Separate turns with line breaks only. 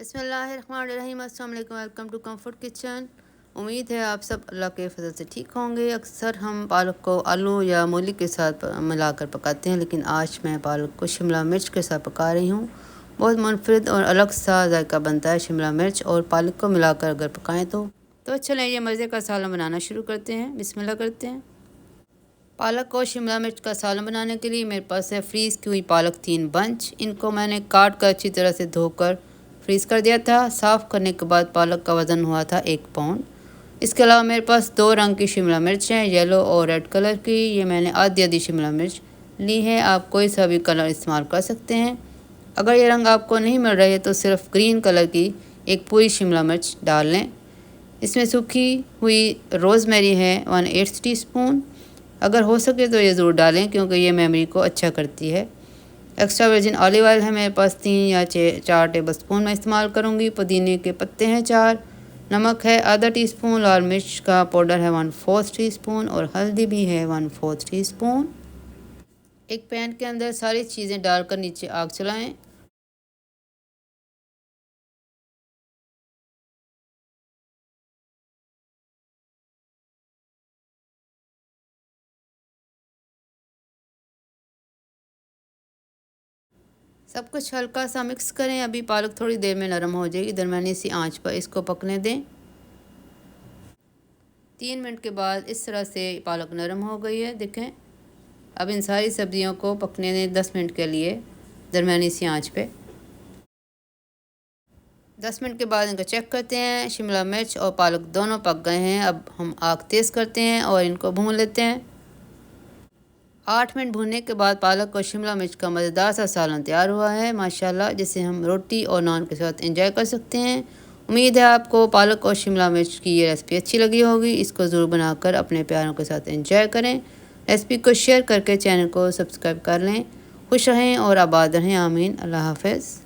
बिस्मिल्लाहिर्रहमानिर्रहीम, अस्सलाम वालेकुम, वेलकम टू कंफर्ट किचन। उम्मीद है आप सब अल्लाह के फजल से ठीक होंगे। अक्सर हम पालक को आलू या मूली के साथ मिलाकर पकाते हैं, लेकिन आज मैं पालक को शिमला मिर्च के साथ पका रही हूँ। बहुत मुनफरद और अलग सा जायका बनता है शिमला मिर्च और पालक को मिलाकर अगर पकाएँ तो चलें ये मज़े का सालन बनाना शुरू करते हैं। बिस्मिल्लाह करते हैं। पालक और शिमला मिर्च का सालन बनाने के लिए मेरे पास है फ्रीज़ की हुई पालक 3 बंच। इनको मैंने काट कर अच्छी तरह से धोकर फ्रीज़ कर दिया था। साफ़ करने के बाद पालक का वज़न हुआ था 1 पाउंड। इसके अलावा मेरे पास 2 रंग की शिमला मिर्च हैं, येलो और रेड कलर की। ये मैंने आधी शिमला मिर्च ली है। आप कोई सा भी कलर इस्तेमाल कर सकते हैं। अगर ये रंग आपको नहीं मिल रही है तो सिर्फ ग्रीन कलर की एक पूरी शिमला मिर्च डाल लें। इसमें सूखी हुई रोज़मेरी है 1/8 टीस्पून। अगर हो सके तो ये ज़रूर डालें क्योंकि ये मेमोरी को अच्छा करती है। एक्स्ट्रा वर्जिन ऑलिव ऑयल है मेरे पास 3 या 4 टेबल स्पून मैं इस्तेमाल करूँगी। पुदीने के पत्ते हैं 4। नमक है आधा टीस्पून। लाल मिर्च का पाउडर है 1/4 टीस्पून और हल्दी भी है 1/4 टीस्पून। एक पैन के अंदर सारी चीज़ें डालकर नीचे आग चलाएं। सब कुछ हल्का सा मिक्स करें। अभी पालक थोड़ी देर में नरम हो जाएगी। दरमियानी सी आंच पर इसको पकने दें। 3 मिनट के बाद इस तरह से पालक नरम हो गई है, देखें। अब इन सारी सब्जियों को पकने दें 10 मिनट के लिए दरमियानी सी आंच पे। 10 मिनट के बाद इनको चेक करते हैं। शिमला मिर्च और पालक दोनों पक गए हैं। अब हम आग तेज़ करते हैं और इनको भून लेते हैं। 8 मिनट भूनने के बाद पालक और शिमला मिर्च का मज़ेदार सा सालन तैयार हुआ है माशाल्लाह, जिसे हम रोटी और नान के साथ एंजॉय कर सकते हैं। उम्मीद है आपको पालक और शिमला मिर्च की ये रेसिपी अच्छी लगी होगी। इसको ज़रूर बनाकर अपने प्यारों के साथ एंजॉय करें। रेसिपी को शेयर करके चैनल को सब्सक्राइब कर लें। खुश रहें और आबाद रहें। आमीन। अल्लाह हाफ़िज़।